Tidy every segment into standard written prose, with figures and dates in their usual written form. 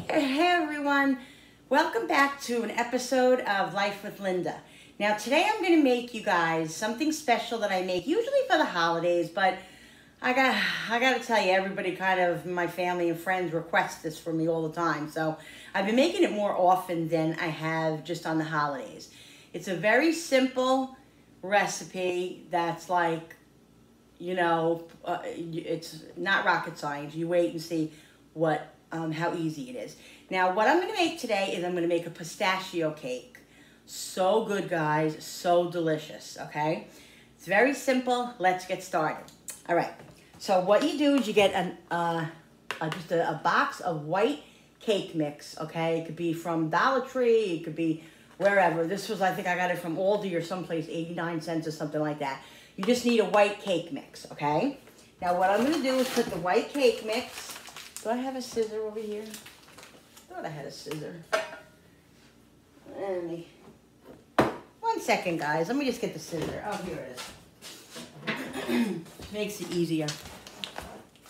Hey everyone, welcome back to an episode of Life with Linda. Now today I'm going to make you guys something special that I make usually for the holidays, but I got to tell you, everybody kind of, my family and friends request this for me all the time. So I've been making it more often than I have just on the holidays. It's a very simple recipe that's like, it's not rocket science. You wait and see how easy it is. Now, what I'm going to make today is I'm going to make a pistachio cake. So good, guys. So delicious, okay? It's very simple. Let's get started. All right. So what you do is you get just a box of white cake mix, okay? It could be from Dollar Tree. It could be wherever. This was, I think I got it from Aldi or someplace, 89 cents or something like that. You just need a white cake mix, okay? Now, what I'm going to do is put the white cake mix. Do I have a scissor over here? I thought I had a scissor. One second, guys. Let me just get the scissor. Oh, here it is. Makes it easier.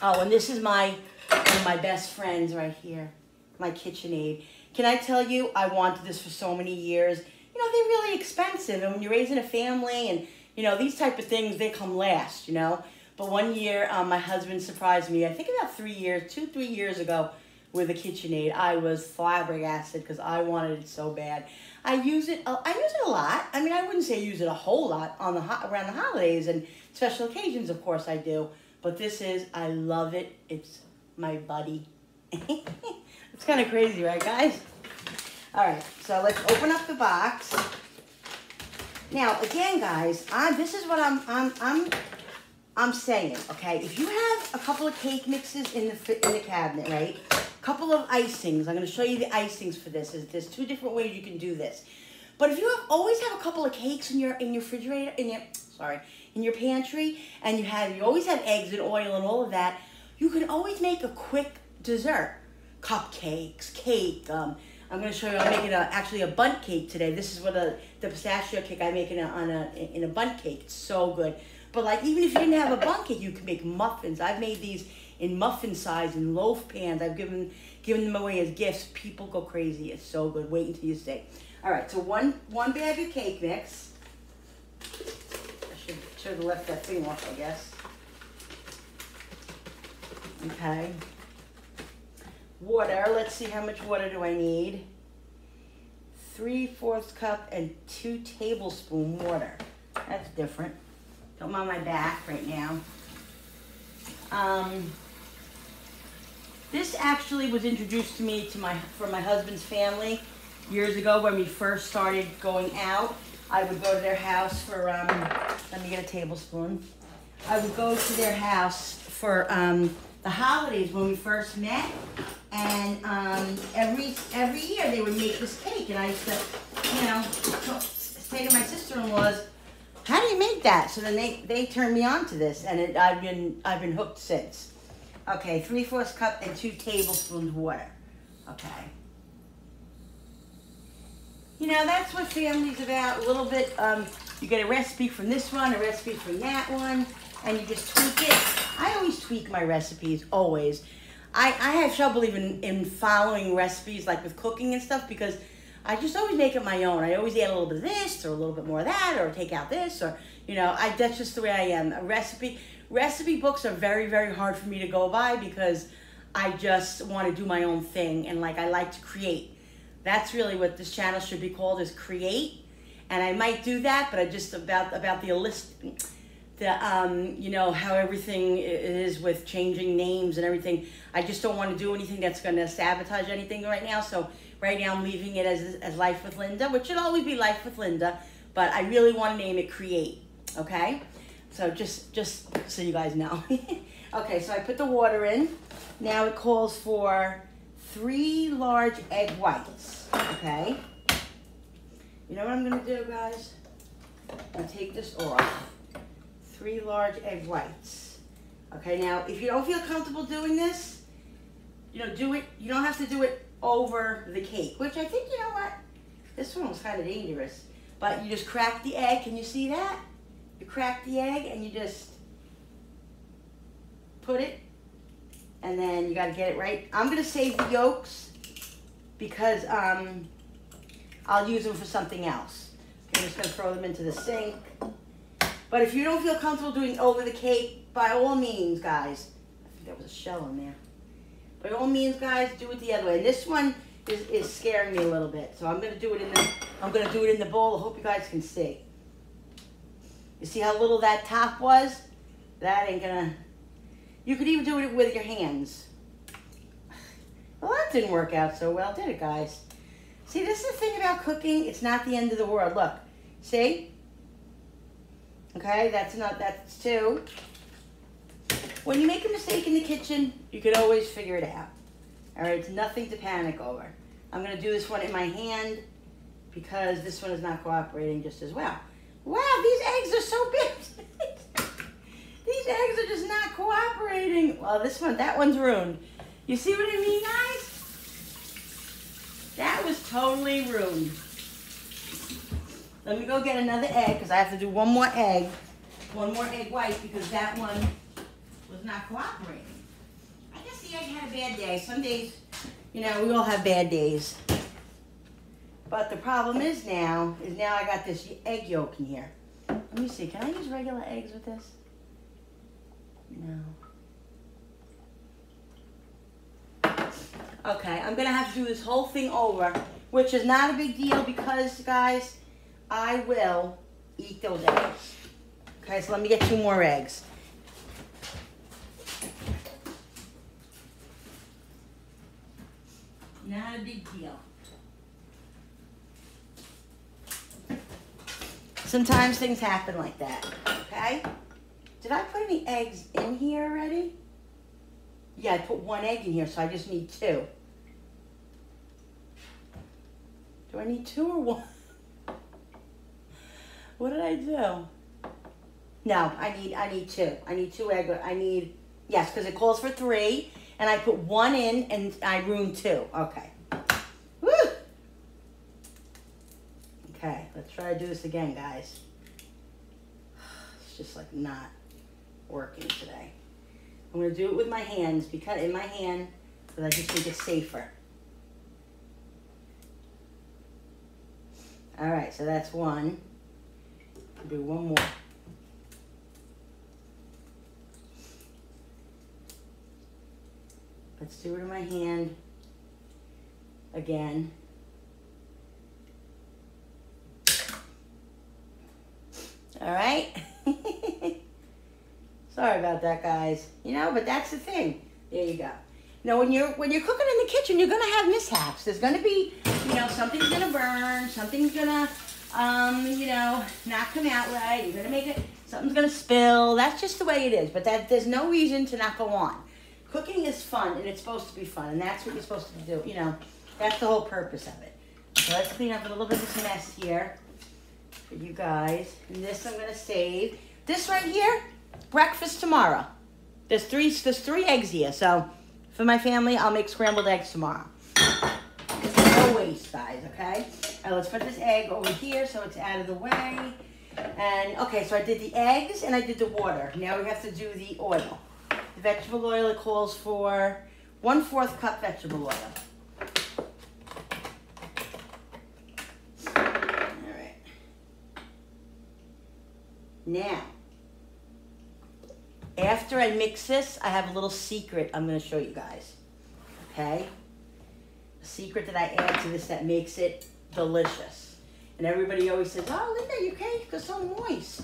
Oh, and this is one of my best friends right here, my KitchenAid. Can I tell you, I wanted this for so many years. You know, they're really expensive, and when you're raising a family and, these type of things, they come last, But one year, my husband surprised me, I think about 3 years ago, with a KitchenAid. I was flabbergasted because I wanted it so bad. I use it a lot. I mean, I wouldn't say I use it a whole lot around the holidays and special occasions, of course I do. But I love it. It's my buddy. It's kind of crazy, right, guys? All right, so let's open up the box. Now, again, guys, this is what I'm saying, okay? If you have a couple of cake mixes in the cabinet, right? A couple of icings. I'm going to show you the icings for this. There's two different ways you can do this. But if you always have a couple of cakes in your refrigerator, in your pantry, and you always have eggs and oil and all of that, you can always make a quick dessert. Cupcakes, cake. I'm going to show you. I'm making actually a Bundt cake today. This is what the pistachio cake I make in a Bundt cake. It's so good. But like, even if you didn't have a Bundt cake, you can make muffins. I've made these in muffin size, in loaf pans. I've given them away as gifts. People go crazy. It's so good. Wait until you see. All right, so one bag of cake mix. I should have left that thing off, I guess. Okay. Water. Let's see, how much water do I need? 3/4 cup and 2 tablespoons water. That's different. I'm on my back right now. This actually was introduced to me from my husband's family years ago when we first started going out. I would go to their house for, let me get a tablespoon. I would go to their house for the holidays when we first met. And every year they would make this cake. And I used to, say to my sister-in-laws, how do you make that? So then they turned me on to this, and I've been hooked since. Okay, 3/4 cup and 2 tablespoons water. Okay. That's what family's about. A little bit. You get a recipe from this one, a recipe from that one, and you just tweak it. I always tweak my recipes, always. I have trouble even in following recipes like with cooking and stuff because I just always make it my own. I always add a little bit of this or a little bit more of that or take out this or, that's just the way I am. Recipe books are very, very hard for me to go by because I just want to do my own thing and I like to create. That's really what this channel should be called, is create. And I might do that, but I just about how everything is with changing names and everything. I just don't want to do anything that's going to sabotage anything right now. So right now I'm leaving it as Life with Linda, which should always be Life with Linda, but I really want to name it Create, okay? So just so you guys know. Okay, so I put the water in. Now it calls for 3 large egg whites, okay? You know what I'm going to do, guys? I'm going to take this off. 3 large egg whites. Okay, now if you don't feel comfortable doing this, do it. You don't have to do it over the cake, which I think, this one was kind of dangerous. But you just crack the egg. Can you see that? You crack the egg and you just put it, and then you got to get it right. I'm going to save the yolks because I'll use them for something else. I'm just gonna throw them into the sink. But if you don't feel comfortable doing over the cake, by all means, guys, I think there was a shell in there. By all means, guys, do it the other way. And this one is scaring me a little bit, so I'm gonna do it in the bowl. I hope you guys can see. You see how little that top was? That ain't gonna. You could even do it with your hands. Well, that didn't work out so well, did it, guys? See, this is the thing about cooking. It's not the end of the world. Look, see? Okay, that's 2. When you make a mistake in the kitchen, you can always figure it out. All right, it's nothing to panic over. I'm gonna do this one in my hand because this one is not cooperating just as well. Wow, these eggs are so big. These eggs are just not cooperating. Well, that one's ruined. You see what I mean, guys? That was totally ruined. Let me go get another egg because I have to do one more egg white because that one was not cooperating. I guess the egg had a bad day. Some days, we all have bad days. But the problem is now I got this egg yolk in here. Let me see, can I use regular eggs with this? No. Okay, I'm gonna have to do this whole thing over, which is not a big deal because, guys, I will eat those eggs. Okay, so let me get 2 more eggs. Not a big deal. Sometimes things happen like that, okay? Did I put any eggs in here already? Yeah, I put 1 egg in here, so I just need 2. Do I need 2 or 1? What did I do? No, I need 2. I need 2 eggs. Yes, because it calls for 3, and I put 1 in, and I ruined 2. Okay. Woo! Okay, let's try to do this again, guys. It's just like not working today. I'm going to do it with my hands because I just think it's safer. All right, so that's 1. I'll do 1 more. Let's do it in my hand again. All right. Sorry about that, guys. But that's the thing. There you go. When you're cooking in the kitchen, you're gonna have mishaps. There's gonna be, something's gonna burn, something's gonna, not come out right. You're gonna make it. Something's gonna spill. That's just the way it is. But there's no reason to not go on. Cooking is fun, and it's supposed to be fun, and that's what you're supposed to do. That's the whole purpose of it. So let's clean up a little bit of this mess here for you guys. And this I'm gonna save. This right here, breakfast tomorrow. There's 3 eggs here, so for my family, I'll make scrambled eggs tomorrow. There's no waste, guys, okay? All right, let's put this egg over here so it's out of the way. And, okay, so I did the eggs and I did the water. Now we have to do the oil. The vegetable oil, it calls for 1/4 cup vegetable oil. All right. Now, after I mix this, I have a little secret I'm going to show you guys. Okay? A secret that I add to this that makes it delicious. And everybody always says, oh, Linda, your cake is so moist.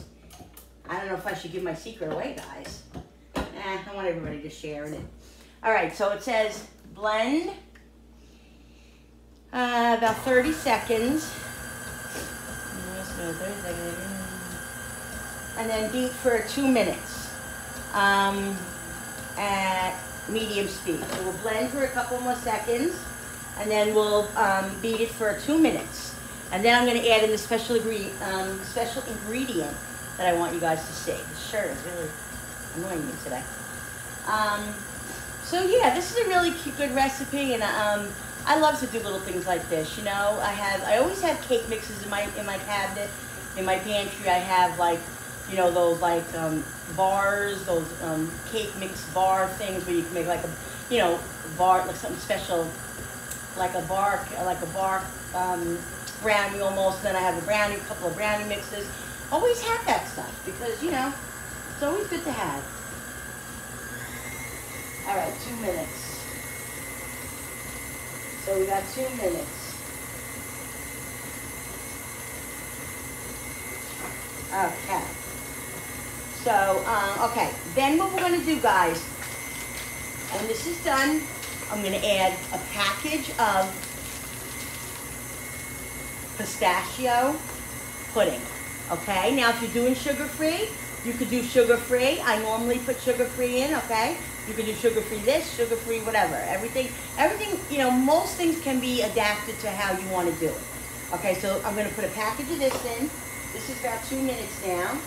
I don't know if I should give my secret away, guys. I want everybody to share in it. All right, so it says blend about 30 seconds. And then beat for 2 minutes at medium speed. So we'll blend for a couple more seconds, and then we'll beat it for 2 minutes. And then I'm going to add in the special ingredient that I want you guys to see. This shirt is really annoying me today. So yeah, this is a really good recipe, and I love to do little things like this. I always have cake mixes in my cabinet, in my pantry. I have those bars, those cake mix bar things where you can make like a bar, like something special, like a bar brownie almost. Then I have a brownie, a couple of brownie mixes. Always have that stuff because, you know, it's always good to have. All right, 2 minutes. So we got 2 minutes. Okay. So, okay. Then what we're going to do, guys, when this is done, I'm going to add a package of pistachio pudding. Okay? Now, if you're doing sugar-free, you could do sugar-free. I normally put sugar-free in, okay? You could do sugar-free this, sugar-free whatever. Everything, you know, most things can be adapted to how you want to do it. Okay, so I'm going to put a package of this in. This is about 2 minutes now.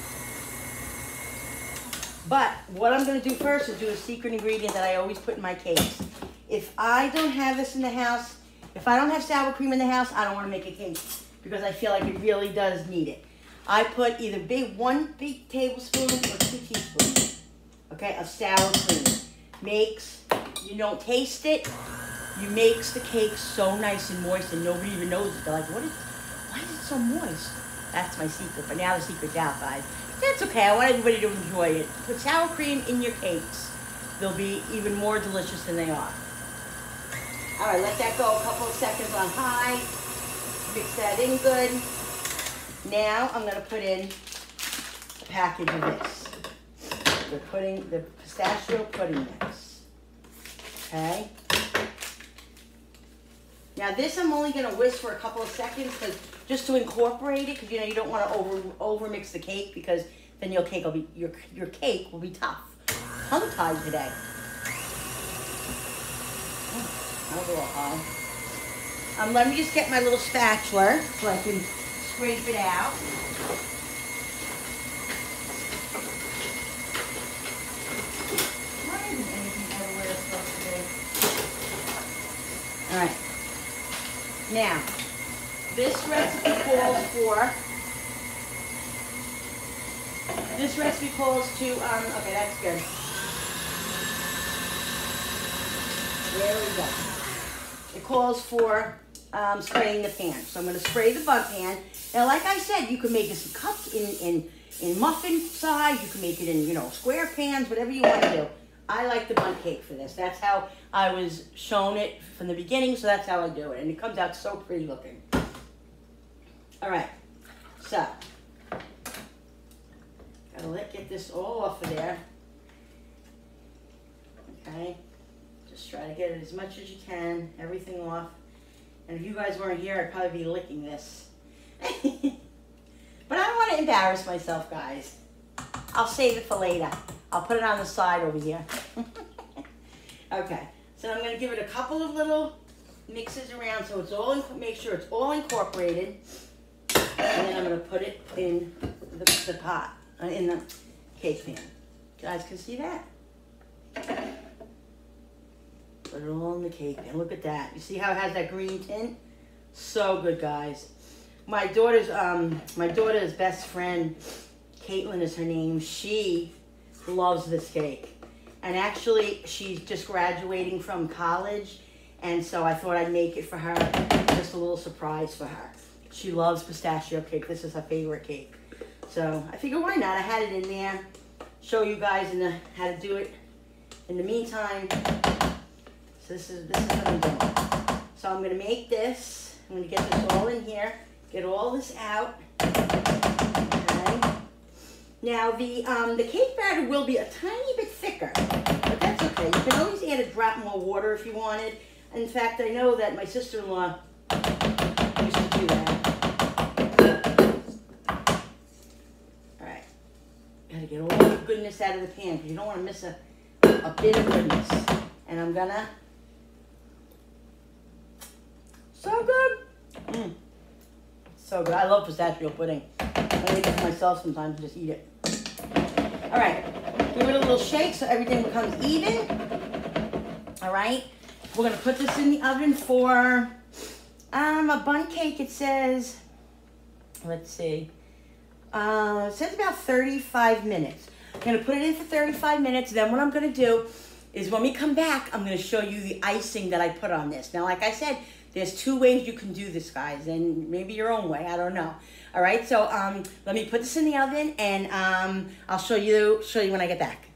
But what I'm going to do first is do a secret ingredient that I always put in my cakes. If I don't have this in the house, if I don't have sour cream in the house, I don't want to make a cake because I feel like it really does need it. I put either 1 big tablespoon or 2 teaspoons, okay, of sour cream. Makes, you don't taste it, you makes the cake so nice and moist and nobody even knows it. They're like, why is it so moist? That's my secret, but now the secret's out, guys. That's okay, I want everybody to enjoy it. Put sour cream in your cakes. They'll be even more delicious than they are. All right, let that go a couple of seconds on high. Mix that in good. Now I'm gonna put in a package of this. The pistachio pudding mix. Okay. Now this I'm only gonna whisk for a couple of seconds just to incorporate it, because you know you don't want to over mix the cake because then your cake will be tough. Tongue tied today. That was a little hard. Let me just get my little spatula so I can scrape it out. Why isn't anything everywhere it's supposed to be? All right. Now, this recipe calls to, okay, that's good. There we go. It calls for spraying the pan. So I'm going to spray the Bundt pan. Now, like I said, you can make it some cups in muffin size. You can make it in, you know, square pans, whatever you want to do. I like the Bundt cake for this. That's how I was shown it from the beginning, so that's how I do it. And it comes out so pretty looking. All right, so gotta get this all off of there. Okay, just try to get it as much as you can, everything off. And if you guys weren't here, I'd probably be licking this. But I don't want to embarrass myself, guys. I'll save it for later. I'll put it on the side over here. Okay, so I'm going to give it a couple of little mixes around so it's all, make sure it's all incorporated. And then I'm going to put it in the pot, in the cake pan. You guys can see that? Put it all in the cake pan. Look at that. You see how it has that green tint? So good, guys. My daughter's best friend, Caitlin is her name. She loves this cake. And actually, she's just graduating from college. And so I thought I'd make it for her. Just a little surprise for her. She loves pistachio cake. This is her favorite cake. So I figured, why not? I had it in there. Show you guys how to do it. In the meantime, so this is what I'm doing. So I'm going to make this. I'm going to get this all in here. Get all this out. Okay. Now the cake batter will be a tiny bit thicker, but that's okay. You can always add a drop more water if you wanted. In fact, I know that my sister-in-law used to do that. All right. Gotta get all the goodness out of the pan because you don't want to miss a bit of goodness. And I'm gonna. So good. So good. I love pistachio pudding. I make it for myself sometimes and just eat it. All right. Give it a little shake so everything becomes even. All right. We're going to put this in the oven for a Bundt cake. It says, let's see. It says about 35 minutes. I'm going to put it in for 35 minutes. Then what I'm going to do is when we come back, I'm going to show you the icing that I put on this. Now, like I said, There's 2 ways you can do this, guys, and maybe your own way. I don't know. All right, so let me put this in the oven, and I'll show you when I get back.